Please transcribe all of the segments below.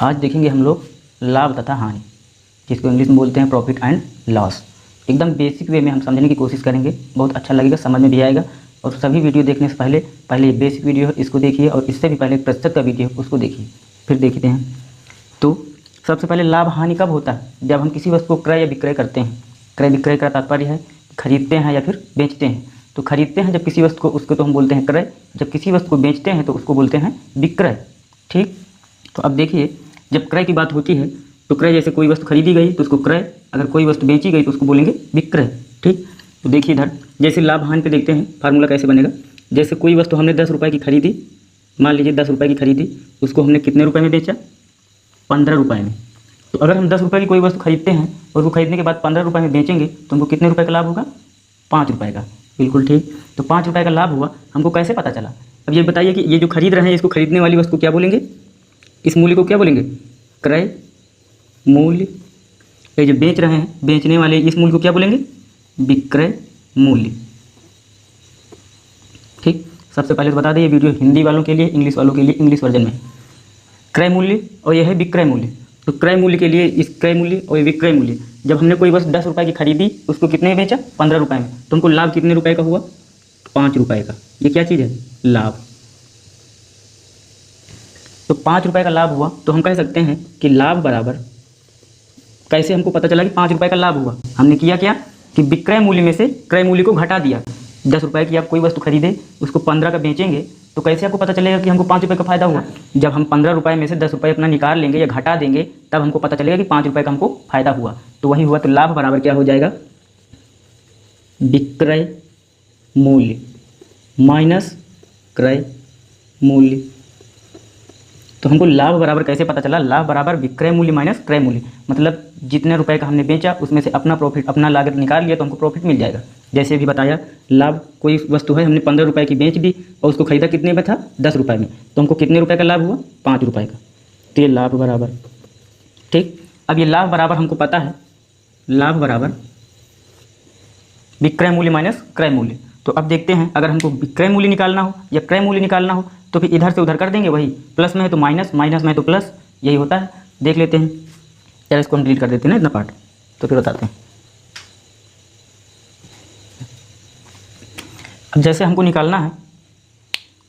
आज देखेंगे हम लोग लाभ तथा हानि, जिसको इंग्लिश में बोलते हैं प्रॉफिट एंड लॉस। एकदम बेसिक वे में हम समझने की कोशिश करेंगे, बहुत अच्छा लगेगा, समझ में भी आएगा। और सभी वीडियो देखने से पहले ये बेसिक वीडियो है, इसको देखिए, और इससे भी पहले प्रतिशत का वीडियो है, उसको देखिए, फिर देखते हैं। तो सबसे पहले लाभ हानि कब होता है? जब हम किसी वस्तु को क्रय या विक्रय करते हैं। क्रय विक्रय का तात्पर्य है खरीदते हैं या फिर बेचते हैं। तो खरीदते हैं जब किसी वस्तु को, उसको तो हम बोलते हैं क्रय। जब किसी वस्तु को बेचते हैं तो उसको बोलते हैं विक्रय। ठीक, तो अब देखिए, जब क्रय की बात होती है तो क्रय जैसे कोई वस्तु खरीदी गई तो उसको क्रय, अगर कोई वस्तु बेची गई तो उसको बोलेंगे विक्रय। ठीक, तो देखिए इधर जैसे लाभ हानि पे देखते हैं फार्मूला कैसे बनेगा। जैसे कोई वस्तु हमने 10 रुपये की खरीदी, मान लीजिए 10 रुपये की खरीदी, उसको हमने कितने रुपये में बेचा? 15 रुपये में। तो अगर हम 10 रुपये की कोई वस्तु खरीदते हैं और वो खरीदने के बाद 15 रुपये में बेचेंगे तो हमको कितने रुपये का लाभ होगा? 5 रुपये का। बिल्कुल ठीक, तो 5 रुपये का लाभ हुआ। हमको कैसे पता चला? अब ये बताइए कि ये जो खरीद रहे हैं इसको खरीदने वाली वस्तु क्या बोलेंगे? इस मूल्य को क्या बोलेंगे? क्रय मूल्य। ये जो बेच रहे हैं, बेचने वाले, इस मूल्य को क्या बोलेंगे? विक्रय मूल्य। ठीक, सबसे पहले तो बता दें ये वीडियो हिंदी वालों के लिए, इंग्लिश वालों के लिए इंग्लिश वर्जन में। क्रय मूल्य और यह है विक्रय मूल्य। तो क्रय मूल्य के लिए इस क्रय मूल्य और विक्रय मूल्य, जब हमने कोई वस्तु 10 रुपये की खरीदी, उसको कितने में बेचा? 15 रुपये में। तो हमको लाभ कितने रुपए का हुआ? 5 रुपये का। ये क्या चीज़ है? लाभ। तो 5 रुपये का लाभ हुआ, तो हम कह सकते हैं कि लाभ बराबर, कैसे हमको पता चला कि 5 रुपये का लाभ हुआ? हमने किया क्या कि विक्रय मूल्य में से क्रय मूल्य को घटा दिया। 10 रुपये की आप कोई वस्तु खरीदे, उसको 15 का बेचेंगे, तो कैसे आपको पता चलेगा कि हमको 5 रुपये का फायदा हुआ? जब हम 15 रुपये में से 10 रुपये अपना निकाल लेंगे या घटा देंगे, तब हमको पता चलेगा कि 5 रुपये का हमको फायदा हुआ। तो वही हुआ। तो लाभ बराबर क्या हो जाएगा? विक्रय मूल्य माइनस क्रय मूल्य। तो हमको लाभ बराबर कैसे पता चला? लाभ बराबर विक्रय मूल्य माइनस क्रय मूल्य। मतलब जितने रुपए का हमने बेचा उसमें से अपना प्रॉफिट, अपना लागत निकाल लिया तो हमको प्रॉफिट मिल जाएगा। जैसे भी बताया, लाभ कोई वस्तु है हमने 15 रुपये की बेच दी और उसको खरीदा कितने में था? 10 रुपये में। तो हमको कितने रुपये का लाभ हुआ? 5 रुपये का। तो ये लाभ बराबर। ठीक, अब ये लाभ बराबर हमको पता है, लाभ बराबर विक्रय मूल्य माइनस क्रय मूल्य। तो अब देखते हैं, अगर हमको विक्रय मूल्य निकालना हो या क्रय मूल्य निकालना हो तो फिर इधर से उधर कर देंगे, वही प्लस में है तो माइनस, माइनस में है तो प्लस, यही होता है। देख लेते हैं, यार इसको हम डिलीट कर देते हैं ना इतना पार्ट, तो फिर बताते हैं। अब जैसे हमको निकालना है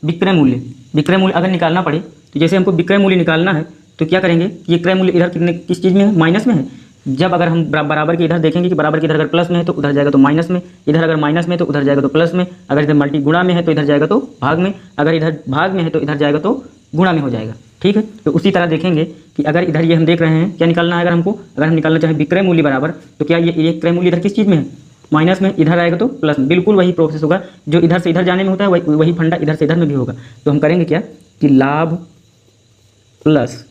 विक्रय मूल्य, विक्रय मूल्य अगर निकालना पड़े तो जैसे हमको विक्रय मूल्य निकालना है तो क्या करेंगे? ये क्रय मूल्य इधर कितने, किस चीज़ में है? माइनस में है। जब अगर हम बराबर के इधर देखेंगे कि बराबर के इधर अगर प्लस में है तो उधर जाएगा तो माइनस में, इधर अगर माइनस में तो उधर जाएगा तो प्लस में, अगर इधर मल्टी गुणा में है तो इधर जाएगा तो भाग में, अगर इधर भाग में है तो इधर जाएगा तो गुणा में हो जाएगा। ठीक है, तो उसी तरह देखेंगे कि अगर इधर ये हम देख रहे हैं क्या निकालना है, अगर हमको, अगर हम निकालना चाहें विक्रय मूल्य बराबर, तो क्या ये क्रय मूल्य इधर किस चीज़ में है? माइनस में, इधर आएगा तो प्लस में। बिल्कुल वही प्रोसेस होगा जो इधर से इधर जाने में होता है, वही फंडा इधर से इधर में भी होगा। तो हम करेंगे क्या कि लाभ प्लस,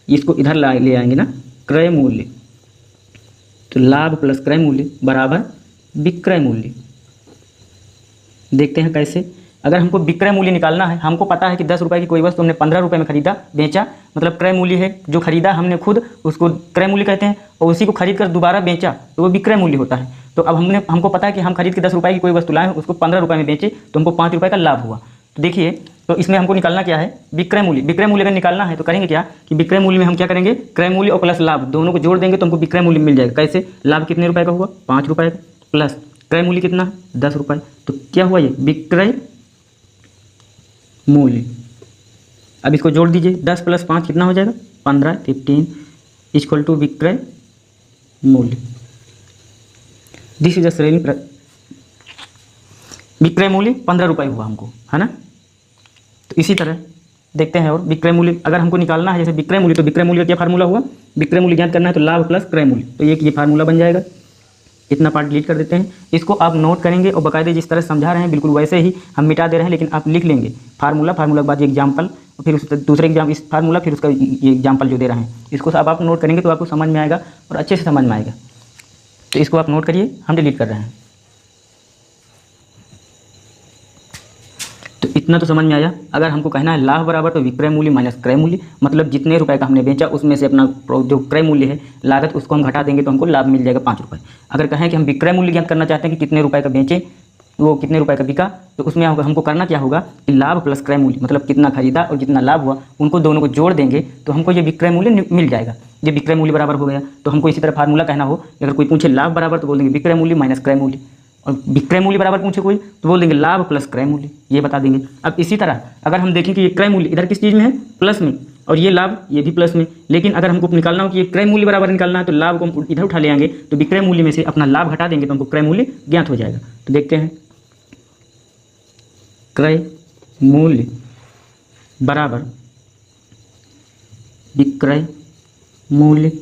इसको इधर ले आएंगे ना, क्रय मूल्य। तो लाभ प्लस क्रय मूल्य बराबर विक्रय मूल्य। देखते हैं कैसे। अगर हमको विक्रय मूल्य निकालना है, हमको पता है कि 10 रुपये की कोई वस्तु हमने 15 रुपये में खरीदा, बेचा, मतलब क्रय मूल्य है। जो खरीदा हमने खुद, उसको क्रय मूल्य कहते हैं, और उसी को खरीद कर दोबारा बेचा तो वो विक्रय मूल्य होता है। तो अब हमको पता है कि हम खरीद के 10 रुपये की कोई वस्तु लाए, उसको 15 रुपये में बेचे तो हमको 5 रुपये का लाभ हुआ। तो देखिए, तो इसमें हमको निकालना क्या है? विक्रय मूल्य। विक्रय मूल्य अगर निकालना है तो करेंगे क्या कि विक्रय मूल्य में हम क्या करेंगे? क्रय मूल्य और प्लस लाभ दोनों को जोड़ देंगे तो हमको विक्रय मूल्य मिल जाएगा। कैसे? लाभ कितने रुपए का हुआ? 5 रुपये का, प्लस क्रय मूल्य कितना? 10 रुपये। तो क्या हुआ? ये विक्रय मूल्य। अब इसको जोड़ दीजिए, 10 + 5 कितना हो जाएगा? 15, 15 इक्वल टू विक्रय मूल्य। दिस इज अ श्रेणी। विक्रय मूल्य 15 रुपये हुआ हमको, है ना। तो इसी तरह देखते हैं, और विक्रय मूल्य अगर हमको निकालना है, जैसे विक्रय मूल्य, तो विक्रय मूल्य का क्या फार्मूला हुआ? विक्रय मूल्य ज्ञात करना है तो लाभ प्लस क्रय मूल्य। तो ये फार्मूला बन जाएगा। इतना पार्ट डिलीट कर देते हैं। इसको आप नोट करेंगे और बाकायदे जिस तरह समझा रहे हैं बिल्कुल वैसे ही हम मिटा दे रहे हैं, लेकिन आप लिख लेंगे फार्मूला के बाद एग्जाम्पल, और फिर उस दूसरे एग्जाम इस फार्मूला, फिर उसका ये एग्जाम्पल जो दे रहे हैं, इसको सब आप नोट करेंगे तो आपको समझ में आएगा और अच्छे से समझ में आएगा। तो इसको आप नोट करिए, हम डिलीट कर रहे हैं। तो इतना तो समझ में आया। अगर हमको कहना है लाभ बराबर तो विक्रय मूल्य माइनस क्रय मूल्य, मतलब जितने रुपए का हमने बेचा उसमें से अपना जो क्रय मूल्य है, लागत, उसको हम घटा देंगे तो हमको लाभ मिल जाएगा 5 रुपये। अगर कहें कि हम विक्रय मूल्य ज्ञात करना चाहते हैं कि कितने रुपए का बेचें, वो कितने रुपए का बिका, तो उसमें हमको करना क्या होगा कि लाभ प्लस क्रय मूल्य, मतलब कितना खरीदा और जितना लाभ हुआ उनको दोनों को जोड़ देंगे तो हमको ये विक्रय मूल्य मिल जाएगा। ये विक्रय मूल्य बराबर हो गया। तो हमको इसी तरह फार्मूला कहना हो, अगर कोई पूछे लाभ बराबर तो बोल देंगे विक्रय मूल्य माइनस क्रय मूल्य, और विक्रय मूल्य बराबर पूछे कोई तो बोल देंगे लाभ प्लस क्रय मूल्य, ये बता देंगे। अब इसी तरह अगर हम देखें कि ये क्रय मूल्य इधर किस चीज़ में है, प्लस में, और ये लाभ ये भी प्लस में, लेकिन अगर हमको निकालना हो कि ये क्रय मूल्य बराबर निकालना है तो लाभ को हम इधर उठा ले आएंगे, तो विक्रय मूल्य में से अपना लाभ घटा देंगे तो हमको क्रय मूल्य ज्ञात हो जाएगा। तो देखते हैं, क्रय मूल्य बराबर विक्रय मूल्य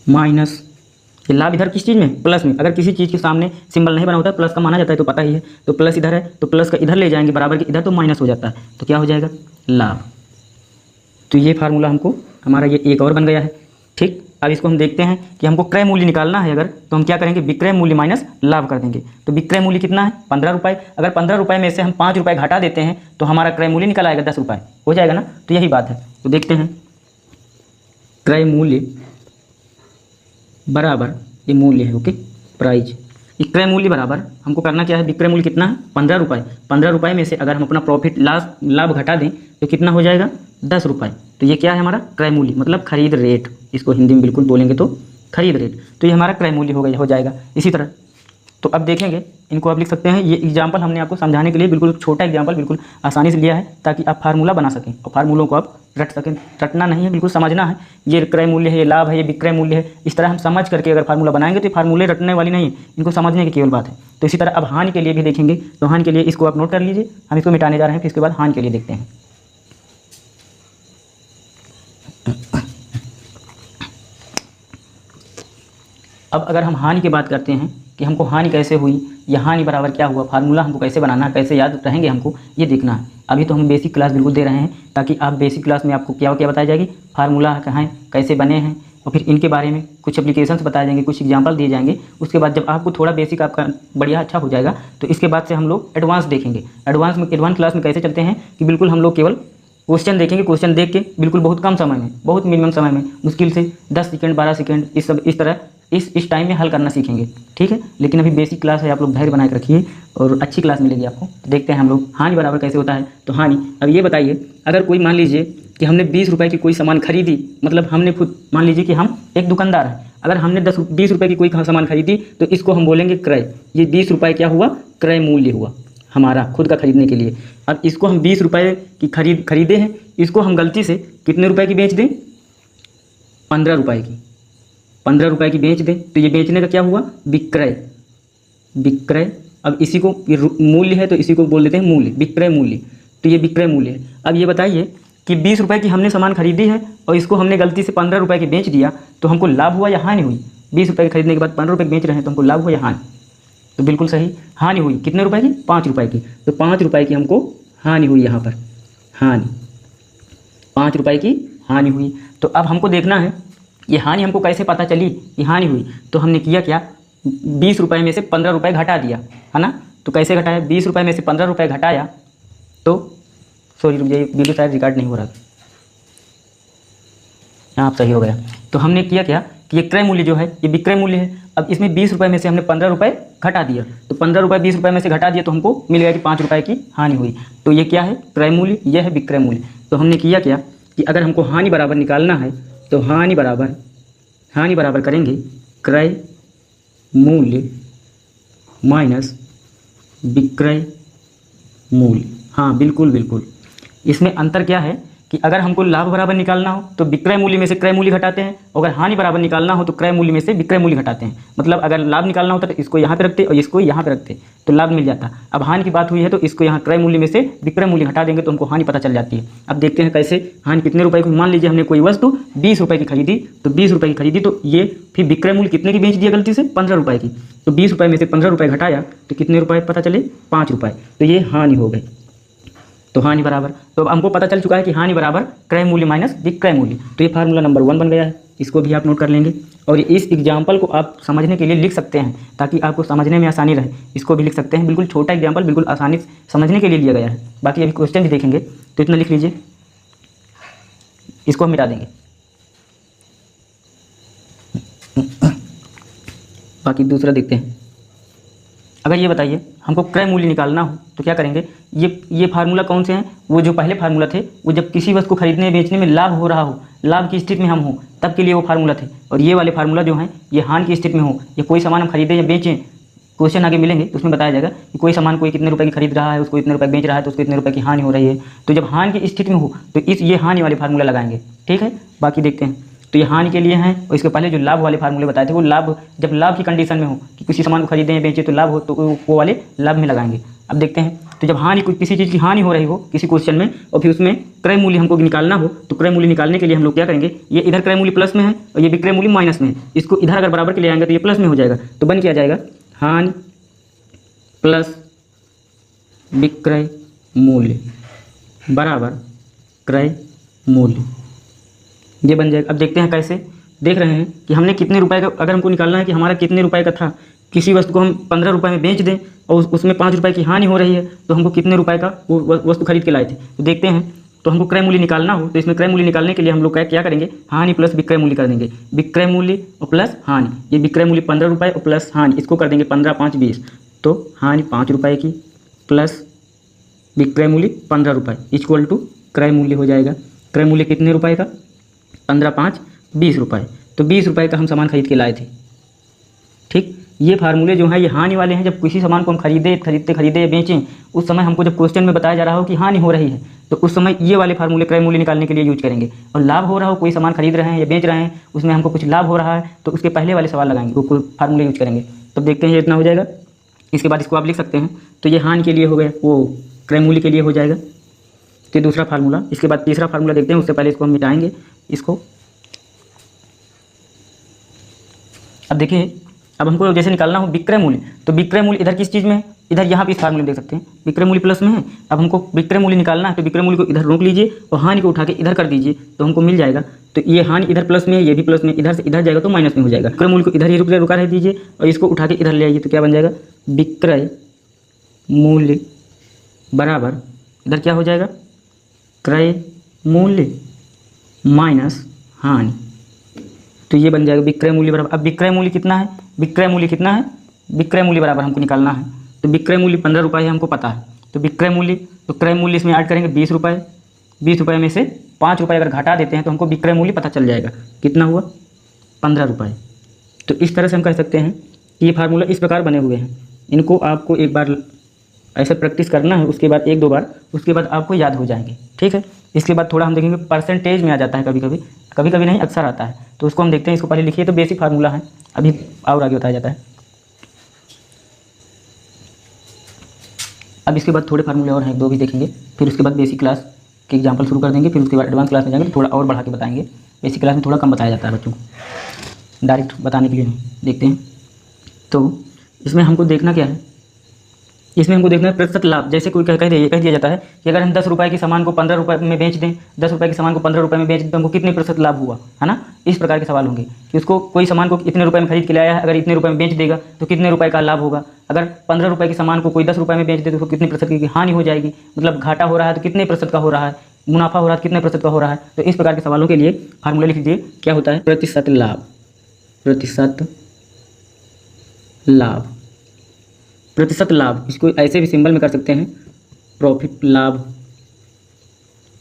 माइनस ये लाभ इधर किस चीज़ में, प्लस में। अगर किसी चीज़ के सामने सिंबल नहीं बना होता है प्लस का माना जाता है तो पता ही है, तो प्लस इधर है तो प्लस का इधर ले जाएंगे बराबर के इधर, तो माइनस हो जाता है, तो क्या हो जाएगा लाभ। तो ये फार्मूला हमको हमारा ये एक और बन गया है। ठीक, अब इसको हम देखते हैं कि हमको क्रय मूल्य निकालना है अगर, तो हम क्या करेंगे, विक्रय मूल्य माइनस लाभ कर देंगे। तो विक्रय मूल्य कितना है 15 रुपये, अगर 15 रुपये में से हम 5 रुपये घटा देते हैं तो हमारा क्रय मूल्य निकल आएगा 10 रुपये, हो जाएगा ना। तो यही बात है। तो देखते हैं, क्रय मूल्य बराबर ये मूल्य है, ओके, प्राइज। विक्रय मूल्य बराबर हमको करना क्या है, विक्रय मूल्य कितना है 15 रुपये, 15 रुपये में से अगर हम अपना प्रॉफिट लाभ घटा दें तो कितना हो जाएगा 10 रुपये। तो ये क्या है हमारा क्रय मूल्य, मतलब खरीद रेट, इसको हिंदी में बिल्कुल बोलेंगे तो खरीद रेट। तो ये हमारा क्रय मूल्य हो जाएगा। इसी तरह तो अब देखेंगे, इनको आप लिख सकते हैं। ये एग्जाम्पल हमने आपको समझाने के लिए बिल्कुल छोटा एग्जाम्पल बिल्कुल आसानी से लिया है ताकि आप फार्मूला बना सकें और फार्मूलों को आप रट सकें। रटना नहीं है, बिल्कुल समझना है। ये क्रय मूल्य है, ये लाभ है, ये विक्रय मूल्य है, इस तरह हम समझ करके अगर फार्मूला बनाएंगे तो फार्मूले रटने वाली नहीं है, इनको समझने की केवल बात है। तो इसी तरह अब हानि के लिए भी देखेंगे। तो हानि के लिए इसको आप नोट कर लीजिए, हम इसको मिटाने जा रहे हैं, फिर इसके बाद हानि के लिए देखते हैं। अब अगर हम हानि की बात करते हैं कि हमको हानि कैसे हुई या हानि बराबर क्या हुआ, फार्मूला हमको कैसे बनाना है, कैसे याद रहेंगे हमको, ये देखना है। अभी तो हम बेसिक क्लास बिल्कुल दे रहे हैं ताकि आप बेसिक क्लास में आपको क्या क्या बताई जाएगी, फार्मूला कहाँ है, कैसे बने हैं, और फिर इनके बारे में कुछ एप्लीकेशंस बताए जाएंगे, कुछ एग्जाम्पल दिए जाएंगे। उसके बाद जब आपको थोड़ा बेसिक आपका बढ़िया अच्छा हो जाएगा तो इसके बाद से हम लोग एडवांस देखेंगे। एडवांस क्लास में कैसे चलते हैं कि बिल्कुल हम लोग केवल क्वेश्चन देखेंगे, क्वेश्चन देख के बिल्कुल बहुत कम समय में, बहुत मिनिमम समय में, मुश्किल से 10 सेकंड 12 सेकंड इस तरह इस टाइम में हल करना सीखेंगे। ठीक है, लेकिन अभी बेसिक क्लास है, आप लोग धैर्य बनाए रखिए और अच्छी क्लास मिलेगी आपको। तो देखते हैं हम लोग हानि बराबर कैसे होता है। तो हानि, अब ये बताइए, अगर कोई मान लीजिए कि हमने 20 रुपये की कोई सामान खरीदी, मतलब हमने खुद मान लीजिए कि हम एक दुकानदार हैं, अगर हमने 20 रुपये की कोई सामान खरीदी तो इसको हम बोलेंगे क्रय। ये 20 रुपये क्या हुआ, क्रय मूल्य हुआ हमारा खुद का खरीदने के लिए। अब इसको हम 20 रुपये की खरीदे हैं, इसको हम गलती से कितने रुपए की बेच दें, 15 रुपये की, 15 रुपये की बेच दें तो ये बेचने का क्या हुआ, विक्रय। विक्रय, अब इसी को ये मूल्य है तो इसी को बोल देते हैं मूल्य, विक्रय मूल्य। तो ये विक्रय मूल्य है। अब ये बताइए कि 20 रुपये की हमने सामान खरीदी है और इसको हमने गलती से 15 रुपये की बेच दिया तो हमको लाभ हुआ या हानि हुई। 20 रुपये की खरीदने के बाद 15 रुपये की बेच रहे हैं तो हमको लाभ हुआ या हानि। तो बिल्कुल सही, हानि हुई। कितने रुपए की, 5 रुपये की। तो 5 रुपये की हमको हानि हुई, यहाँ पर हानि, 5 रुपये की हानि हुई। तो अब हमको देखना है ये हानि हमको कैसे पता चली कि हानि हुई। तो हमने किया क्या, 20 रुपये में से 15 रुपये घटा दिया, है ना। तो कैसे घटाया, 20 रुपये में से 15 रुपये घटाया तो सॉरी ये वीडियो शायद रिकॉर्ड नहीं हो रहा, यहाँ सही हो गया। तो हमने किया क्या कि ये क्रय मूल्य जो है ये विक्रय मूल्य है। अब इसमें 20 रुपये में से हमने 15 रुपये घटा दिया, तो 15 रुपये 20 रुपये में से घटा दिया तो हमको मिल गया कि 5 रुपये की हानि हुई। तो ये क्या है, क्रय मूल्य, यह है विक्रय मूल्य। तो हमने किया क्या कि अगर हमको हानि बराबर निकालना है तो हानि बराबर करेंगे क्रय मूल्य माइनस विक्रय मूल्य। हाँ बिल्कुल, इसमें अंतर क्या है कि अगर हमको लाभ बराबर निकालना हो तो विक्रय मूल्य में से क्रय मूल्य घटाते हैं, अगर हानि बराबर निकालना हो तो क्रय मूल्य में से विक्रय मूल्य घटाते हैं। मतलब अगर लाभ निकालना होता तो इसको यहाँ पे रखते और इसको यहाँ पे रखते तो लाभ मिल जाता। अब हानि की बात हुई है तो इसको यहाँ क्रय मूल्य में से विक्रय मूल्य घटा देंगे तो हमको हानि पता चल जाती है। अब देखते हैं कैसे। हानि कितने रुपए की, मान लीजिए हमने कोई वस्तु 20 रुपये की खरीदी, तो 20 रुपये की खरीदी तो ये फिर विक्रय मूल्य कितने की बेच दिया गलती से, 15 रुपये की। तो 20 रुपये में से 15 रुपये घटाया तो कितने रुपये पता चले, 5 रुपये। तो ये हानि हो गई। तो हानि बराबर, तो अब हमको पता चल चुका है कि हानि बराबर क्रय मूल्य माइनस विक्रय मूल्य। तो ये फार्मूला नंबर 1 बन गया है, इसको भी आप नोट कर लेंगे। और इस एग्जाम्पल को आप समझने के लिए लिख सकते हैं ताकि आपको समझने में आसानी रहे, इसको भी लिख सकते हैं। बिल्कुल छोटा एग्जाम्पल, बिल्कुल आसानी से समझने के लिए लिया गया है। बाकी अभी क्वेश्चन भी देखेंगे तो इतना लिख लीजिए, इसको हम मिटा देंगे। बाकी दूसरा देखते हैं। अगर ये बताइए हमको क्रय मूल्य निकालना हो तो क्या करेंगे, ये फार्मूला कौन से हैं, वो जो पहले फार्मूला थे वो जब किसी वस्तु को खरीदने बेचने में लाभ हो रहा हो, लाभ की स्थिति में हम हो तब के लिए वो फार्मूला थे। और ये वाले फार्मूला जो हैं ये हानि की स्थिति में हो, या कोई सामान हम खरीदें या बेचें, क्वेश्चन आगे मिलेंगे तो उसमें बताया जाएगा कि कोई सामान कोई कितने रुपए की खरीद रहा है, उसको इतने रुपए बेच रहा है तो उसको इतने रुपए की हानि हो रही है। तो जब हानि की स्थिति में हो तो ये हानि वाले फार्मूला लगाएंगे। ठीक है, बाकी देखते हैं। तो ये हानि के लिए हैं, और इसके पहले जो लाभ वाले फार्मूले बताए थे वो लाभ, जब लाभ की कंडीशन में हो कि किसी सामान को खरीदें या बेचें तो लाभ हो, तो वो वाले लाभ में लगाएंगे। अब देखते हैं, तो जब हानि, किसी चीज़ की हानि हो रही हो किसी क्वेश्चन में और फिर उसमें क्रय मूल्य हमको निकालना हो, तो क्रय मूल्य निकालने के लिए हम लोग क्या करेंगे, ये इधर क्रय मूल्य प्लस में है और ये विक्रय मूल्य माइनस में है, इसको इधर अगर बराबर के ले आएंगे तो ये प्लस में हो जाएगा। तो बन क्या जाएगा, हानि प्लस विक्रय मूल्य बराबर क्रय मूल्य, ये बन जाएगा। अब देखते हैं कैसे। देख रहे हैं कि हमने कितने रुपए का, अगर हमको निकालना है कि हमारा कितने रुपए का था, किसी वस्तु को हम 15 रुपये में बेच दें और उसमें 5 रुपये की हानि हो रही है, तो हमको कितने रुपए का वो वस्तु खरीद के लाए थे। तो देखते हैं, तो हमको क्रय मूल्य निकालना हो तो इसमें क्रय मूल्य निकालने के लिए हम लोग क्या करेंगे, हानि प्लस विक्रय मूल्य कर देंगे। विक्रय मूल्य और प्लस हानि, ये विक्रय मूल्य 15 रुपये और प्लस हानि, इसको कर देंगे 15 5 20। तो हानि 5 रुपये की प्लस विक्रय मूल्य 15 रुपये इक्वल टू क्रय मूल्य हो जाएगा। क्रय मूल्य कितने रुपए का, 15 5 20 रुपये। तो 20 रुपये का हम सामान खरीद के लाए थे। ठीक, ये फार्मूले जो हैं ये हानि वाले हैं। जब किसी सामान को हम खरीदे या बेचें, उस समय हमको जब क्वेश्चन में बताया जा रहा हो कि हानि हो रही है, तो उस समय ये वाले फार्मूले क्रय मूल्य निकालने के लिए यूज करेंगे। और लाभ हो रहा हो, कोई सामान खरीद रहे हैं या बेच रहे हैं, उसमें हमको कुछ लाभ हो रहा है, तो उसके पहले वाले सवाल लगाएंगे, वो फार्मूले यूज करेंगे। तब देखते हैं ये इतना हो जाएगा। इसके बाद इसको आप लिख सकते हैं, तो ये हानि के लिए हो गया, वो क्रय मूल्य के लिए हो जाएगा। तो दूसरा फार्मूला। इसके बाद तीसरा फार्मूला देखते हैं, उससे पहले इसको हम मिटाएंगे इसको। अब देखिए, अब हमको जैसे निकालना हो विक्रय मूल्य, तो विक्रय मूल्य इधर किस चीज़ में है, इधर यहाँ पे इस फार्मूले में देख सकते हैं विक्रय मूल्य प्लस में है। अब हमको विक्रय मूल्य निकालना है तो विक्रय मूल्य को इधर रोक लीजिए और हानि को उठा के इधर कर दीजिए, तो हमको मिल जाएगा। तो ये हानि इधर प्लस में है, ये भी प्लस में, इधर से इधर जाएगा तो माइनस में हो जाएगा। विक्रय मूल्य को इधर ही रुका रह दीजिए और इसको उठा के इधर ले आइए, तो क्या बन जाएगा, विक्रय मूल्य बराबर इधर क्या हो जाएगा, क्रय मूल्य माइनस हानि। तो ये बन जाएगा विक्रय मूल्य बराबर। अब विक्रय मूल्य कितना है, विक्रय मूल्य कितना है, विक्रय मूल्य बराबर हमको निकालना है। तो विक्रय मूल्य 15 रुपये है, हमको पता है। तो विक्रय मूल्य, तो क्रय मूल्य इसमें ऐड करेंगे 20 रुपये। 20 रुपये में से 5 रुपये अगर घटा देते हैं तो हमको विक्रय मूल्य पता चल जाएगा, कितना हुआ, 15 रुपये। तो इस तरह से हम कह सकते हैं कि ये फार्मूला इस प्रकार बने हुए हैं। इनको आपको एक बार ऐसे प्रैक्टिस करना है, उसके बाद 1 2 बार, उसके बाद आपको याद हो जाएंगे। ठीक है, इसके बाद थोड़ा हम देखेंगे परसेंटेज में आ जाता है, कभी कभी नहीं, अक्सर आता है। तो उसको हम देखते हैं। इसको पहले लिखिए, तो बेसिक फार्मूला है, अभी और आगे बताया जाता है। अब इसके बाद थोड़े फार्मूले और हैं, 1 2 भी देखेंगे, फिर उसके बाद बेसिक क्लास के एग्जाम्पल शुरू कर देंगे, फिर उसके बाद एडवांस क्लास में जाएंगे तो थोड़ा और बढ़ा के बताएंगे। बेसिक क्लास में थोड़ा कम बताया जाता है बच्चों को, डायरेक्ट बताने के लिए नहीं। देखते हैं, तो इसमें हमको देखना क्या है, इसमें हमको देखना है प्रतिशत लाभ। जैसे कोई कह दिया जाता है कि अगर हम 10 रुपये के सामान को 15 रुपये में बेच दें, 10 रुपये के सामान को 15 रुपये में बेच दें तो हमको कितने प्रतिशत लाभ हुआ, है ना। इस प्रकार के सवाल होंगे कि उसको कोई सामान को इतने रुपये में खरीद के लाया है, अगर इतने रुपये में बेच देगा तो कितने रुपये का लाभ होगा। अगर 15 रुपये के सामान को कोई 10 रुपये में बेच दे तो उसको कितने प्रतिशत की हानि हो जाएगी, मतलब घाटा हो रहा है तो कितने प्रतिशत का हो रहा है, मुनाफा हो रहा है कितने प्रतिशत का हो रहा है। तो इस प्रकार के सवालों के लिए फार्मूला लिख दीजिए, क्या होता है, प्रतिशत लाभ। प्रतिशत लाभ, प्रतिशत लाभ, इसको ऐसे भी सिंबल में कर सकते हैं, प्रॉफिट लाभ।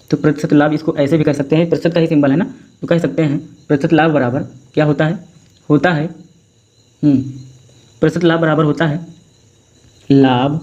तो प्रतिशत लाभ इसको ऐसे भी कर सकते हैं, प्रतिशत का ही सिंबल है ना, तो कह सकते हैं प्रतिशत लाभ बराबर क्या होता है, प्रतिशत लाभ बराबर होता है लाभ,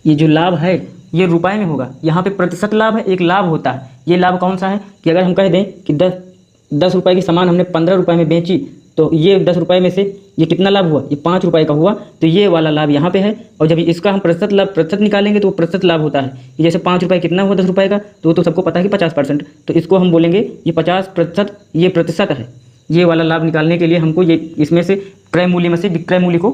ये जो लाभ है ये रुपए में होगा। यहाँ पे प्रतिशत लाभ है, एक लाभ होता है। ये लाभ कौन सा है कि अगर हम कह दें कि 10 रुपये की सामान हमने 15 रुपये में बेची, तो ये 10 रुपये में से ये कितना लाभ हुआ, ये 5 रुपये का हुआ, तो ये वाला लाभ यहाँ पे है। और जब इसका हम प्रतिशत निकालेंगे तो वो प्रतिशत लाभ होता है। जैसे 5 रुपये कितना हुआ 10 रुपये का, तो वो तो सबको पता है कि 50%, तो इसको हम बोलेंगे ये 50%, ये प्रतिशत है। ये वाला लाभ निकालने के लिए हमको ये इसमें से क्रय मूल्य में से विक्रय मूल्य को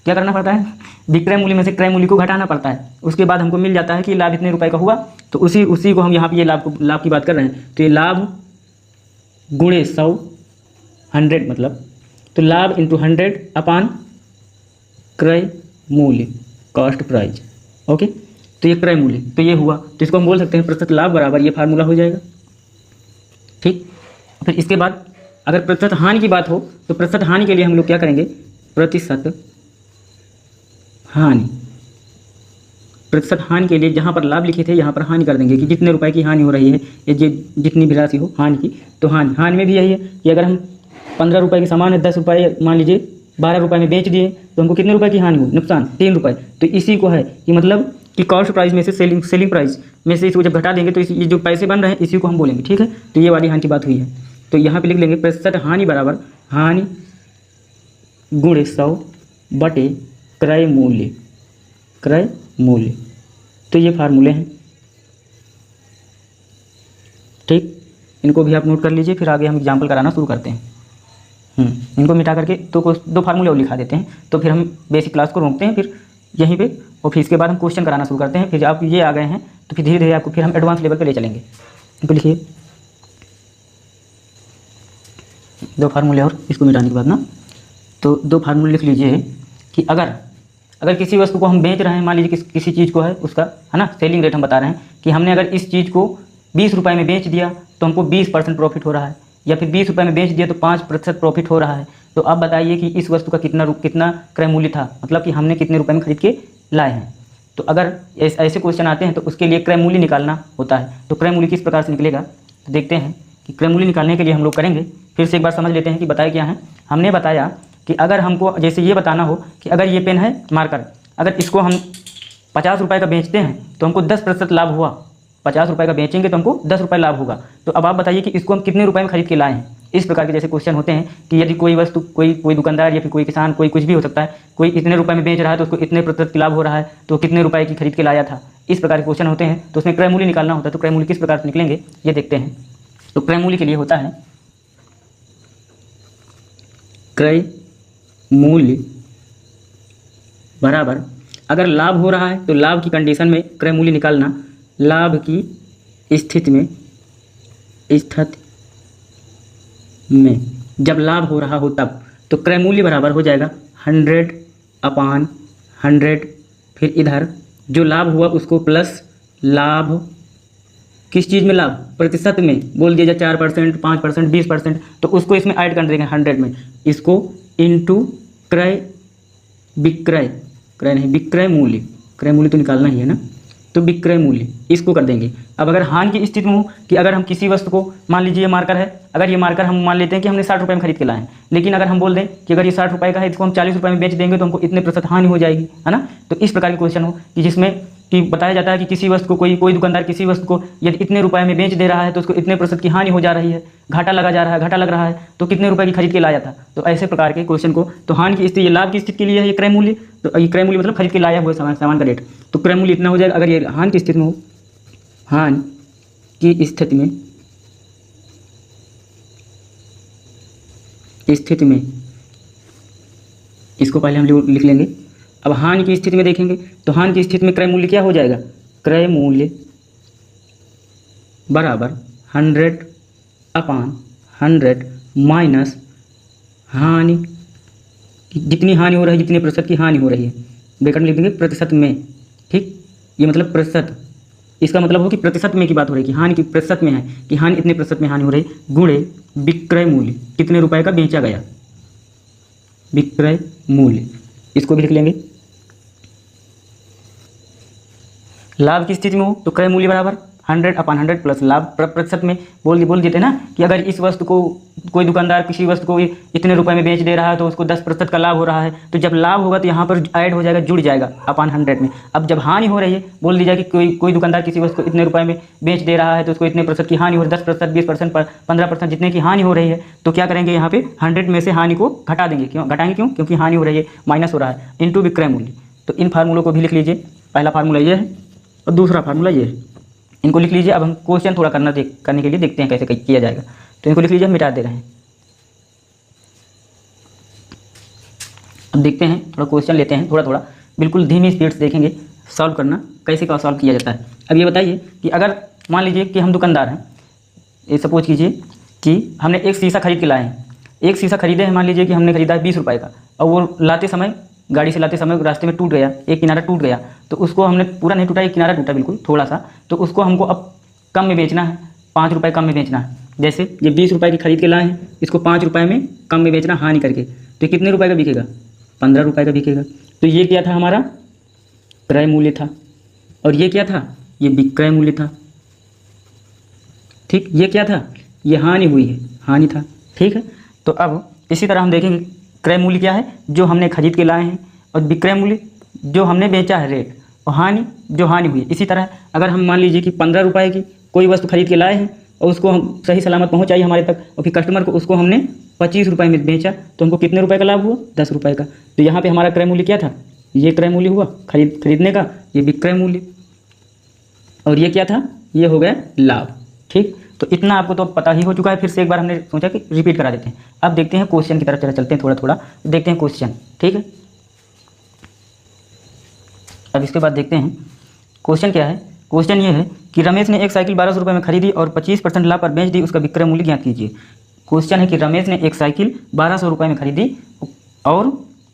क्या करना पड़ता है, विक्रय मूल्य में से क्रय मूल्य को घटाना पड़ता है। उसके बाद हमको मिल जाता है कि लाभ इतने रुपये का हुआ, तो उसी को हम यहाँ पे ये लाभ की बात कर रहे हैं। तो ये लाभ गुणे 100, 100 मतलब, तो लाभ इंटू 100 अपान क्रय मूल्य, कॉस्ट प्राइस। ओके, तो ये क्रय मूल्य, तो ये हुआ, तो इसको हम बोल सकते हैं प्रतिशत लाभ बराबर ये फार्मूला हो जाएगा। ठीक, फिर इसके बाद अगर प्रतिशत हानि की बात हो तो प्रतिशत हानि के लिए हम लोग क्या करेंगे, प्रतिशत हानि, प्रतिशत हानि के लिए जहाँ पर लाभ लिखे थे यहाँ पर हानि कर देंगे कि जितने रुपए की हानि हो रही है, ये जितनी भी राशि हो हानि की, तो हानि में भी यही है कि अगर हम 15 रुपये के सामान है 10 रुपये मान लीजिए 12 रुपये में बेच दिए तो हमको कितने रुपए की हानि हुई, नुकसान 3 रुपये। तो इसी को है कि मतलब कि कॉस्ट प्राइस में से सेलिंग प्राइस में से इसको जब घटा देंगे तो ये जो पैसे बन रहे हैं इसी को हम बोलेंगे, ठीक है। तो ये वाली हानि की बात हुई है। तो यहाँ पे लिख लेंगे प्रतिशत हानि बराबर हानि गुणे 100 बटे क्रय मूल्य। तो ये फार्मूले हैं, ठीक। इनको भी आप नोट कर लीजिए, फिर आगे हम एग्जाम्पल कराना शुरू करते हैं। इनको मिटा करके तो 2 फार्मूले और लिखा देते हैं, तो फिर हम बेसिक क्लास को रोकते हैं फिर यहीं पे, और फिर इसके बाद हम क्वेश्चन कराना शुरू करते हैं। फिर आप ये आ गए हैं तो फिर धीरे धीरे आपको फिर हम एडवांस लेवल पे ले चलेंगे। इनको लिखिए 2 फार्मूले और इसको मिटाने के बाद ना, तो 2 फार्मूले लिख लीजिए कि अगर किसी वस्तु को हम बेच रहे हैं, मान लीजिए किसी चीज़ को है उसका, है ना, सेलिंग रेट हम बता रहे हैं कि हमने अगर इस चीज़ को 20 रुपये में बेच दिया तो हमको 20% प्रॉफिट हो रहा है, या फिर 20 रुपये में बेच दिया तो 5% प्रॉफिट हो रहा है। तो आप बताइए कि इस वस्तु का कितना क्रय मूल्य था, मतलब कि हमने कितने रुपये में खरीद के लाए हैं। तो अगर ऐसे क्वेश्चन आते हैं तो उसके लिए क्रय मूल्य निकालना होता है। तो क्रय मूल्य किस प्रकार से निकलेगा, तो देखते हैं कि क्रय मूल्य निकालने के लिए हम लोग करेंगे। फिर से एक बार समझ लेते हैं कि बताया क्या है। हमने बताया कि अगर हमको जैसे ये बताना हो कि अगर ये पेन है मार्कर, अगर इसको हम 50 रुपये का बेचते हैं तो हमको 10% लाभ हुआ, 50 रुपये का बेचेंगे तो हमको 10 रुपये लाभ होगा। तो अब आप बताइए कि इसको हम कितने रुपये में खरीद के लाए हैं। इस प्रकार के जैसे क्वेश्चन होते हैं कि यदि कोई वस्तु कोई दुकानदार या फिर कोई किसान, कोई कुछ भी हो सकता है, कोई इतने रुपये में बेच रहा है तो उसको इतने प्रतिशत लाभ हो रहा है, तो कितने रुपये की खरीद के लाया था। इस प्रकार के क्वेश्चन होते हैं, तो उसमें क्रय मूल्य निकालना होता है। तो क्रय मूल्य किस प्रकार से निकलेंगे ये देखते हैं। तो क्रय मूल्य के लिए होता है क्रय मूल्य बराबर, अगर लाभ हो रहा है तो लाभ की कंडीशन में क्रय मूल्य निकालना, लाभ की स्थिति में जब लाभ हो रहा हो तब, तो क्रय मूल्य बराबर हो जाएगा 100/100। फिर इधर जो लाभ हुआ उसको प्लस लाभ, किस चीज़ में लाभ, प्रतिशत में बोल दिया जाए 4%, 5%, 20%, तो उसको इसमें ऐड कर देंगे 100 में, इसको इंटू विक्रय मूल्य तो निकालना ही है ना, तो विक्रय मूल्य इसको कर देंगे। अब अगर हानि की स्थिति में हो कि अगर हम किसी वस्तु को, मान लीजिए ये मार्कर है, अगर ये मार्कर हम मान लेते हैं कि हमने 60 रुपये में खरीद के लाए हैं, लेकिन अगर हम बोल दें कि अगर ये 60 रुपये का है इसको हम 40 रुपये में बेच देंगे तो हमको इतने प्रतिशत हानि हो जाएगी, है ना। तो इस प्रकार के क्वेश्चन हो कि जिसमें कि बताया जाता है कि किसी वस्तु को कोई दुकानदार किसी वस्तु को यदि इतने रुपये में बेच दे रहा है तो उसको इतने प्रतिशत की हानि हो जा रही है, घाटा लग रहा है, तो कितने रुपए की खरीद के लाया था। तो ऐसे प्रकार के क्वेश्चन को, तो हानि की स्थिति, लाभ की स्थिति के लिए है ये क्रय मूल्य। तो ये क्रय मूल्य मतलब खरीद के लाया हुआ सामान का रेट, तो क्रय मूल्य इतना हो जाएगा। अगर ये हानि की स्थिति में हो, हानि की स्थिति में इसको पहले हम लिख लेंगे। अब हानि की स्थिति में देखेंगे तो हानि की स्थिति में क्रय मूल्य क्या हो जाएगा, क्रय मूल्य बराबर 100/100 माइनस हानि, जितनी हानि हो रही है, जितने प्रतिशत की हानि हो रही है, ब्रैकेट में लिख देंगे प्रतिशत में, ठीक। ये मतलब प्रतिशत, इसका मतलब हो कि प्रतिशत में की बात हो रही है कि हानि की प्रतिशत में है कि हानि इतने प्रतिशत में हानि हो रही, गुणे विक्रय मूल्य, कितने रुपए का बेचा गया, विक्रय मूल्य, इसको भी लिख लेंगे। लाभ की स्थिति में हो तो क्रय मूल्य बराबर 100/100 प्लस लाभ प्रतिशत में बोल देते ना कि अगर इस वस्तु को कोई दुकानदार किसी वस्तु को इतने रुपए में बेच दे रहा है तो उसको 10% का लाभ हो रहा है, तो जब लाभ होगा तो यहाँ पर ऐड हो जाएगा, जुड़ जाएगा अपॉन 100 में। अब जब हानि हो रही है, बोल दीजिए कि कोई दुकानदार किसी वस्तु को इतने रुपए में बेच दे रहा है तो उसको इतने प्रतिशत की हानि हो रही है, 10%, 20%, 15%, जितने की हानि हो रही है, तो क्या करेंगे यहाँ पे 100 में से हानि को घटा देंगे। क्यों? क्योंकि हानि हो रही है, माइनस हो रहा है, इंटू विक्रय मूल्य। तो इन फार्मूलों को भी लिख लीजिए। पहला फार्मूला ये है और दूसरा फार्मूला ये है, इनको लिख लीजिए। अब हम क्वेश्चन थोड़ा करने के लिए देखते हैं कैसे किया जाएगा। तो इनको लिख लीजिए, हम मिटा दे रहे हैं। अब देखते हैं, थोड़ा क्वेश्चन लेते हैं, थोड़ा बिल्कुल धीमी स्पीड से देखेंगे सॉल्व करना कैसे का सॉल्व किया जाता है। अब ये बताइए कि अगर मान लीजिए कि हम दुकानदार हैं, ये सपोज कीजिए कि हमने एक शीशा खरीद के लाए हैं। एक शीशा खरीदे हैं, मान लीजिए कि हमने खरीदा है 20 रुपये का, और वो लाते समय, गाड़ी से लाते समय रास्ते में टूट गया, एक किनारा टूट गया, तो उसको हमने पूरा नहीं टूटा, एक किनारा टूटा बिल्कुल थोड़ा सा, तो उसको हमको अब कम में बेचना है, 5 रुपये कम में बेचना है। जैसे ये 20 रुपये की खरीद के लाए हैं, इसको 5 रुपये में कम में बेचना हानि करके, तो कितने रुपये का बिकेगा, 15 रुपये का बिकेगा। तो ये क्या था हमारा क्रय मूल्य था, और ये क्या था, ये विक्रय मूल्य था। ठीक, ये क्या था, ये हानि हुई है, हानि था। ठीक है, तो अब इसी तरह हम देखेंगे क्रय मूल्य क्या है, जो हमने खरीद के लाए हैं, और विक्रय मूल्य जो हमने बेचा है रेट, और हानि जो हानि हुई है। इसी तरह अगर हम मान लीजिए कि 15 रुपये की कोई वस्तु खरीद के लाए हैं और उसको हम सही सलामत पहुँचाई हमारे तक, और फिर कस्टमर को उसको हमने 25 रुपये में बेचा, तो हमको कितने रुपए का लाभ हुआ, 10 रुपये का। तो यहाँ पे हमारा क्रय मूल्य क्या था, ये क्रय मूल्य हुआ खरीदने का, ये विक्रय मूल्य, और ये क्या था, ये हो गया लाभ। ठीक, तो इतना आपको तो पता ही हो चुका है, फिर से एक बार हमने सोचा कि रिपीट करा देते हैं। अब देखते हैं क्वेश्चन की तरफ चलते हैं, थोड़ा थोड़ा देखते हैं क्वेश्चन। ठीक है, अब इसके बाद देखते हैं क्वेश्चन क्या है। क्वेश्चन ये है कि रमेश ने एक साइकिल 1200 रुपये में खरीदी और 25% लाभ पर बेच दी, उसका विक्रय मूल्य ज्ञात कीजिए। क्वेश्चन है कि रमेश ने एक साइकिल 1200 रुपये में खरीदी और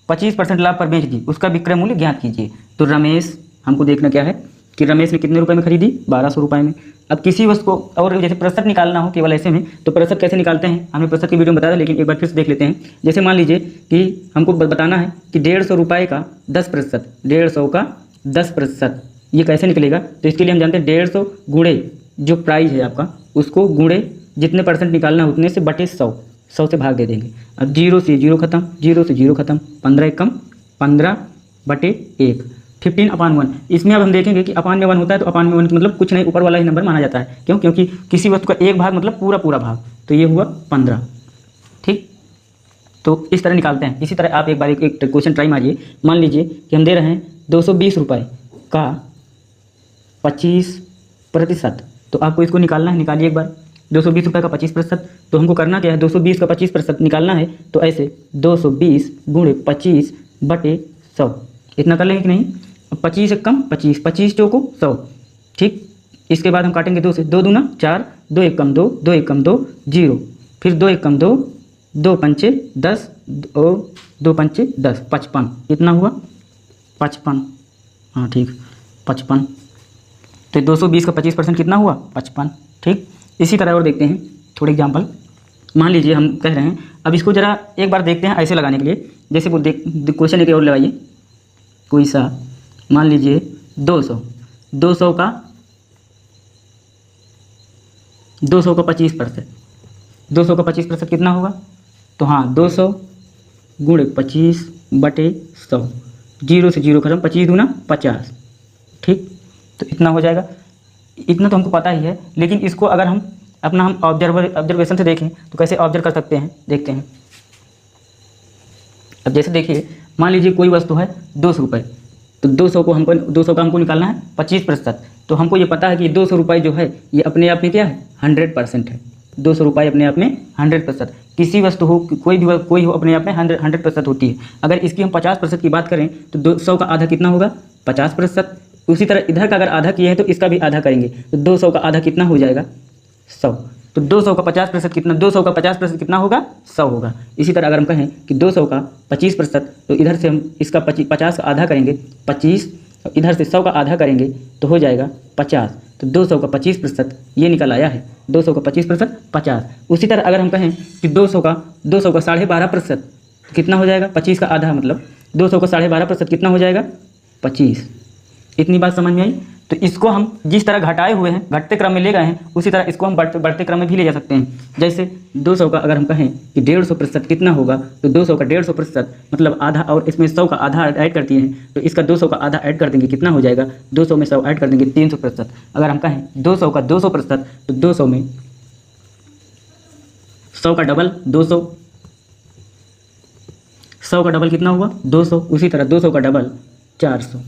25% लाभ पर बेच दी, उसका विक्रय मूल्य ज्ञात कीजिए। तो रमेश, हमको देखना क्या है कि रमेश ने कितने रुपए में खरीदी, 1200 रुपये में। अब किसी वस्तु को, और जैसे प्रतिशत निकालना हो केवल ऐसे में, तो प्रतिशत कैसे निकालते हैं, हमने प्रतिशत की वीडियो में बताया, लेकिन एक बार फिर से देख लेते हैं। जैसे मान लीजिए कि हमको बताना है कि 150 रुपये का 10%, 150 का 10%, ये कैसे निकलेगा। तो इसके लिए हम जानते हैं 150 गुणे जो प्राइस है आपका, उसको गुणे जितने परसेंट निकालना है उतने से बटे 100, 100 से भाग दे देंगे। अब 0 से 0 खत्म, 0 से 0 खत्म, 15 एकम 15 बटे 1, 15/1। इसमें अब हम देखेंगे कि अपान में 1 होता है, तो अपान में 1 मतलब कुछ नहीं, ऊपर वाला ही नंबर माना जाता है। क्यों, क्योंकि किसी वस्तु का एक भाग मतलब पूरा भाग, तो ये हुआ 15। ठीक, तो इस तरह निकालते हैं। इसी तरह आप एक बार एक क्वेश्चन ट्राई मारिए। मान लीजिए कि हम दे रहे हैं 220 रुपये का 25%, तो आपको इसको निकालना है। निकालिए एक बार, 220 रुपये का 25%, तो हमको करना क्या है, 220 का 25% निकालना है। तो ऐसे 220 गुणे 25 बटे 100, इतना कर लेंगे कि नहीं। 25 एकम 25, 25 चौको 100। ठीक, इसके बाद हम काटेंगे 2 से, 2 दूना 4, 2 एकम 2, 2 एकम 2 0, फिर 2 एकम 2, 2 पंचे 10 और 2 पंचे 10, 55। कितना हुआ, 55। हाँ ठीक, 55। तो 220 का 25% कितना हुआ, 55। ठीक, इसी तरह और देखते हैं थोड़े एग्जाम्पल। मान लीजिए हम कह रहे हैं, अब इसको ज़रा एक बार देखते हैं ऐसे लगाने के लिए। जैसे वो क्वेश्चन एक और लगाइए कोई सा, मान लीजिए 200 का 25%, 200 का 25% कितना होगा। तो हाँ, 200 गुणे 25 बटे 100, 0 से 0 खत्म, 25 दूना 50। ठीक, तो इतना हो जाएगा। इतना तो हमको पता ही है, लेकिन इसको अगर हम ऑब्जर्वेशन से देखें तो कैसे ऑब्जर्व कर सकते हैं, देखते हैं। अब जैसे देखिए, मान लीजिए कोई वस्तु है 200 रुपये, तो 200 का हमको निकालना है 25%। तो हमको ये पता है कि 200 रुपये जो है ये अपने आप में क्या है, 100% है। 200 रुपये अपने आप में 100%, किसी वस्तु हो, कोई हो, अपने आप में 100% होती है। अगर इसकी हम 50% की बात करें तो 200 का आधा कितना होगा, 50%। उसी तरह इधर का अगर आधा किए हैं तो इसका भी आधा करेंगे, तो 200 का आधा कितना हो जाएगा, 100। तो 200 का 50% कितना, 200 का 50% कितना होगा, 100 होगा। इसी तरह अगर हम कहें कि 200 का 25%, तो इधर से हम इसका 50 का आधा करेंगे 25, इधर से 100 का आधा करेंगे तो हो जाएगा 50। तो 200 का 25% ये निकल आया है, 200 का 25% 50। उसी तरह अगर हम कहें कि 200 का 12.5% कितना हो जाएगा, 25 का आधा मतलब 200 का 12.5% कितना हो जाएगा, 25। इतनी बात समझ में आई। तो इसको हम जिस तरह घटाए हुए हैं, घटते क्रम में ले गए हैं, उसी तरह इसको हम बढ़ते क्रम में भी ले जा सकते हैं। जैसे 200 का अगर हम कहें कि 150% कितना होगा, तो 200 का 150% मतलब आधा, और इसमें 100 का आधा ऐड करती हैं, तो इसका 200 का आधा ऐड कर देंगे, कितना हो जाएगा, 200 में 100 ऐड कर देंगे 300%। अगर हम कहें 200 का 200%, तो 200 में 100 का डबल 200, 100 का डबल कितना हुआ, 200। उसी तरह 200 का डबल 400।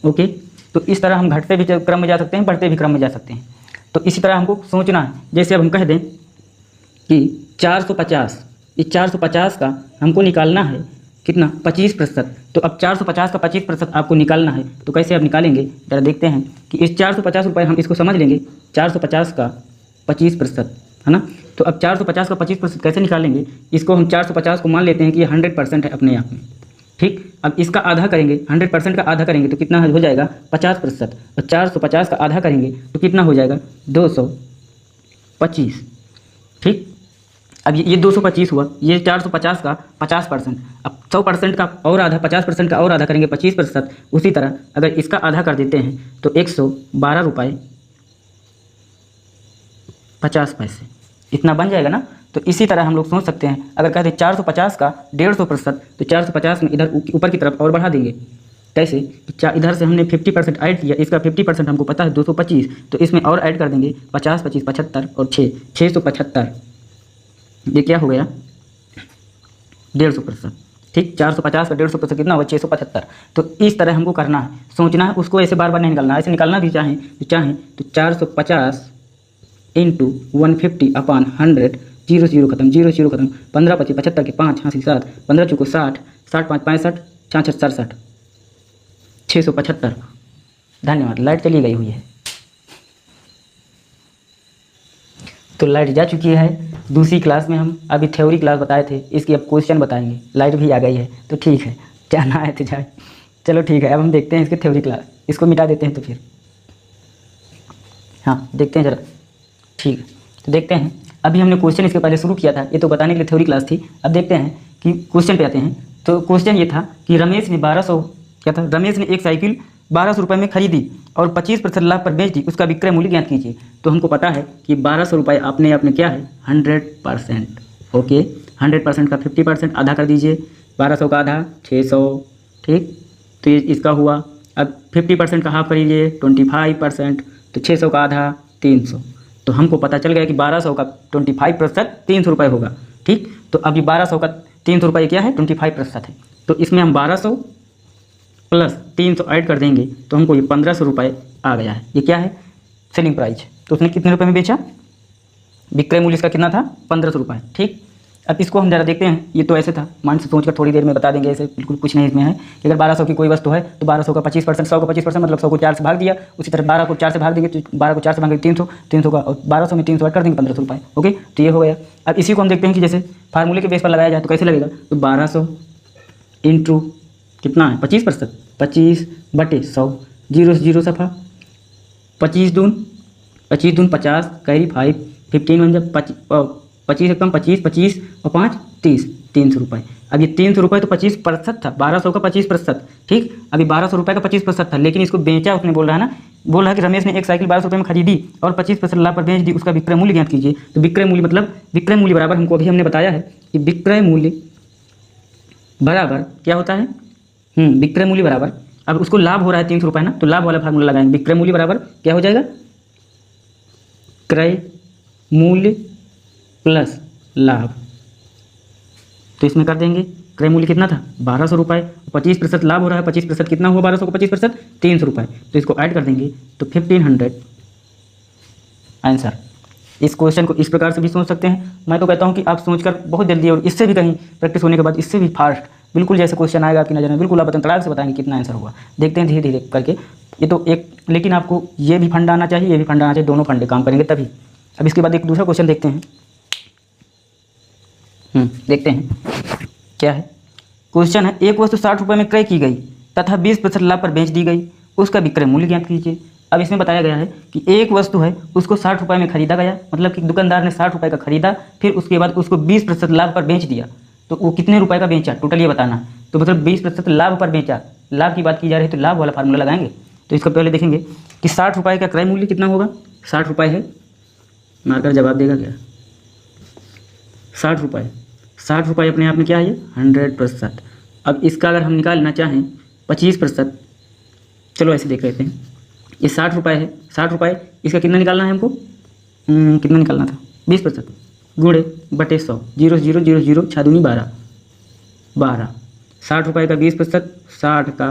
ओके, तो इस तरह हम घटते भी क्रम में जा सकते हैं, बढ़ते भी क्रम में जा सकते हैं। तो इसी तरह हमको सोचना है। जैसे अब हम कह दें कि 450, इस 450 का हमको निकालना है कितना, 25%। तो अब 450 का 25% आपको निकालना है, तो कैसे आप निकालेंगे, जरा देखते हैं कि इस 450 रुपये हम इसको समझ लेंगे, 450 का 25% है ना। तो अब 450 का 25% कैसे निकालेंगे, इसको हम 450 को मान लेते हैं कि ये 100% है अपने आप में। ठीक, अब इसका आधा करेंगे, 100% का आधा करेंगे तो कितना हो जाएगा, 50%। और 450 का आधा करेंगे तो कितना हो जाएगा, 225। ठीक, अब ये 225 हुआ, ये 450 का 50%, अब 100% का और आधा, 50% का और आधा करेंगे 25%। उसी तरह अगर इसका आधा कर देते हैं तो 112 रुपये 50 पैसे इतना बन जाएगा ना। तो इसी तरह हम लोग सोच सकते हैं, अगर कहते हैं 450 का 150%, तो 450 में इधर ऊपर की तरफ और बढ़ा देंगे। कैसे? इधर से हमने 50% ऐड किया, इसका 50% हमको पता है 225, तो इसमें और ऐड कर देंगे 50 25 75 और 675। ये क्या हो गया? 150%। ठीक, 450 का 150% कितना होगा? 675। तो इस तरह हमको करना है, सोचना है, उसको ऐसे बार बार नहीं निकालना। ऐसे निकालना भी चाहें तो 450 इंटू 150 अपान 100, 0 0 खत्म, 0 0 खत्म, 15 25 75 के 5 हाँ 7, 15 चौको 60, 60 5 65, 66 67, 675। धन्यवाद। लाइट चली गई हुई है, तो लाइट जा चुकी है। दूसरी क्लास में हम अभी थ्योरी क्लास बताए थे, इसकी अब क्वेश्चन बताएंगे। लाइट भी आ गई है तो ठीक है, जाना है तो जाए। चलो ठीक है, अब हम देखते हैं इसकी थ्योरी क्लास। इसको मिटा देते हैं तो फिर हाँ देखते हैं ज़रा। ठीक है, तो देखते हैं। अभी हमने क्वेश्चन इसके पहले शुरू किया था, ये तो बताने के लिए थ्योरी क्लास थी। अब देखते हैं कि क्वेश्चन पे आते हैं। तो क्वेश्चन ये था कि रमेश ने 1200 क्या था? रमेश ने एक साइकिल 1200 रुपये में खरीदी और 25% लाभ पर बेच दी, उसका विक्रय मूल्य ज्ञात कीजिए। तो हमको पता है कि 1200 रुपये आपने क्या है? 100%। ओके, 100% का 50% आधा कर दीजिए, 1200 का आधा 600। ठीक, तो ये इसका हुआ। अब 50% का हाफ करीजिए 25%, तो 600 का आधा 300। तो हमको पता चल गया कि 1200 का 25% 300 रुपये होगा। ठीक, तो अभी 1200 का 300 रुपये क्या है? 25% है। तो इसमें हम 1200 प्लस 300 ऐड कर देंगे तो हमको ये 1500 रुपये आ गया है। ये क्या है? Selling price. तो उसने कितने रुपये में बेचा? विक्रय मूल्य इसका कितना था? 1500 रुपये। ठीक, अब इसको हम ज़रा देखते हैं। ये तो ऐसे था, मान से सोच कर थोड़ी देर में बता देंगे, ऐसे बिल्कुल कुछ नहीं इसमें है कि अगर 1200 की कोई वस्तु है तो 1200 का 25%, 100 का 25% मतलब 100 को 4 से भाग दिया। उसी तरह 12 को 4 से भाग देंगे तो 12 को 4 से भागेंगे 300, 300 का, और 1200 में 300 ऐड कर देंगे 1500 रुपये। ओके, तो ये हो गया। अब इसी को हम देखते हैं कि जैसे फार्मूले के बेस पर लगाया जाए तो कैसे लगेगा? तो 1200 इंटू कितना है? 25%, 25/100, 0 0 सफ़ा, 25 दून 50, कैरी 5, 15 बन जब 25 एकदम 25 25 और 5 30, 300 रुपये। अब ये 300 रुपये तो 25% था, 1200 का 25%। ठीक, अभी 1200 रुपये का 25% था, लेकिन इसको बेचा उसने, बोल रहा है ना, बोल रहा है कि रमेश ने एक साइकिल 1200 रुपये में खरीदी और 25% लाभ पर बेच दी, उसका विक्रय मूल्य ज्ञात कीजिए। तो विक्रय मूल्य मतलब विक्रय मूल्य बराबर हमको अभी हमने बताया है कि विक्रय मूल्य बराबर क्या होता है? विक्रय मूल्य बराबर, अब उसको लाभ हो रहा है 300 रुपये ना, तो लाभ वाला फार्मूला लगाएंगे। विक्रय मूल्य बराबर क्या हो जाएगा? क्रय मूल्य प्लस लाभ। तो इसमें कर देंगे क्रय मूल्य कितना था? 1200 रुपये, 25% लाभ हो रहा है, 25% कितना हुआ? 1200 को 25% 300 रुपये, तो इसको ऐड कर देंगे तो 1500 आंसर। इस क्वेश्चन को इस प्रकार से भी सोच सकते हैं। मैं तो कहता हूं कि आप सोचकर बहुत जल्दी और इससे भी कहीं प्रैक्टिस होने के बाद इससे भी फास्ट बिल्कुल जैसे क्वेश्चन आएगा आपकी नज़र में, बिल्कुल आप तड़ाक से बताएंगे कितना आंसर हुआ। देखते हैं धीरे धीरे करके। ये तो एक, लेकिन आपको ये भी फंड आना चाहिए, ये भी फंड आना चाहिए, दोनों फंडे काम करेंगे तभी। अब इसके बाद एक दूसरा क्वेश्चन देखते हैं। देखते हैं क्या है। क्वेश्चन है, एक वस्तु 60 रुपये में क्रय की गई तथा 20% लाभ पर बेच दी गई, उसका विक्रय मूल्य ज्ञात कीजिए। अब इसमें बताया गया है कि एक वस्तु है, उसको 60 रुपये में खरीदा गया, मतलब कि दुकानदार ने 60 रुपये का खरीदा, फिर उसके बाद उसको 20% लाभ पर बेच दिया। तो वो कितने रुपए का बेचा टोटल ये बताना है। तो मतलब 20% लाभ पर बेचा, लाभ की बात की जा रही है तो लाभ वाला फार्मूला लगाएंगे। तो इसका पहले देखेंगे कि 60 रुपये का क्रय मूल्य कितना होगा। 60 रुपये है, मार्कर जवाब देगा क्या? 60 रुपये, 60 रुपये अपने आप में क्या है? 100%। अब इसका अगर हम निकालना चाहें 25%, चलो ऐसे देख लेते हैं। ये 60 रुपये है, 60 रुपये, इसका कितना निकालना है हमको? कितना निकालना था? 20% गुणे बटे 100, 0 0 0 0 6 दूनी 12, 12। 60 रुपये का 20%, 60 का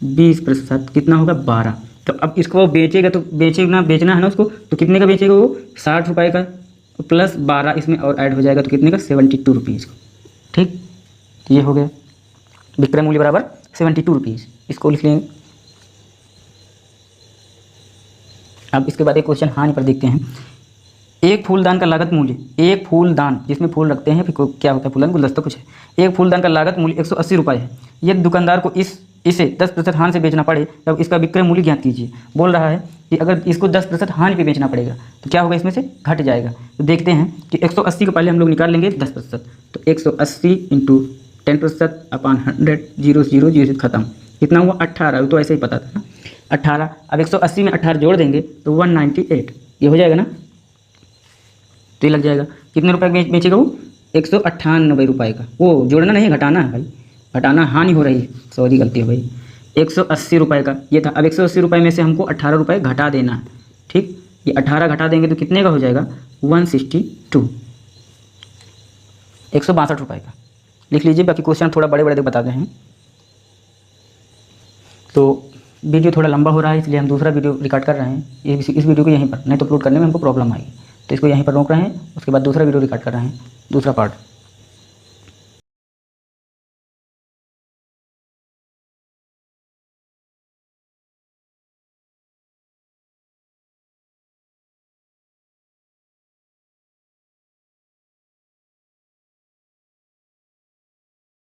20% कितना होगा? 12। तो अब इसको वो बेचेगा, तो बेचना है ना उसको, तो कितने का बेचेगा वो? 60 रुपये का प्लस 12 इसमें और ऐड हो जाएगा, तो कितने का? 72 रुपीज़। ठीक, ये हो गया विक्रय मूल्य बराबर 72 रुपीज़। इसको लिख लेंगे। अब इसके बाद एक क्वेश्चन हानि पर देखते हैं। एक फूलदान का लागत मूल्य, एक फूलदान जिसमें फूल रखते हैं, फिर क्या होता है फूलदान, गुलदस्ता कुछ है। एक फूलदान का लागत मूल्य 180 रुपये है। यदि दुकानदार को इस इसे 10% हानि से बेचना पड़े तब इसका विक्रय मूल्य ज्ञात कीजिए। बोल रहा है कि अगर इसको 10% हानि पे बेचना पड़ेगा तो क्या होगा, इसमें से घट जाएगा। तो देखते हैं कि 180 को पहले हम लोग निकाल लेंगे 10%, तो 180 इंटू 10% अपॉन 100, 0 0 0 खत्म, कितना हुआ 18, तो ऐसे ही पता था ना 18। अब 180 में 18 जोड़ देंगे तो 198, ये हो जाएगा ना, तो ये लग जाएगा। कितने रुपए का बेचेगा वो, 198 रुपये का। वो जोड़ना नहीं, घटाना है भाई, घटाना, हानि हो रही है, सॉरी गलती हो गई। 180 रुपये का ये था। अब 180 रुपये में से हमको 18 रुपये घटा देना है, ठीक। ये 18 घटा देंगे तो कितने का हो जाएगा, 162, 162 रुपये का। लिख लीजिए, बाकी क्वेश्चन थोड़ा बड़े बड़े बता रहे हैं। तो वीडियो थोड़ा लंबा हो रहा है इसलिए हम दूसरा वीडियो रिकॉर्ड कर रहे हैं। इस वीडियो को यहीं पर, नहीं तो अपलोड करने में हमको प्रॉब्लम आएगी, तो इसको यहीं पर रोक रहे हैं। उसके बाद दूसरा वीडियो रिकॉर्ड कर रहे हैं, दूसरा पार्ट।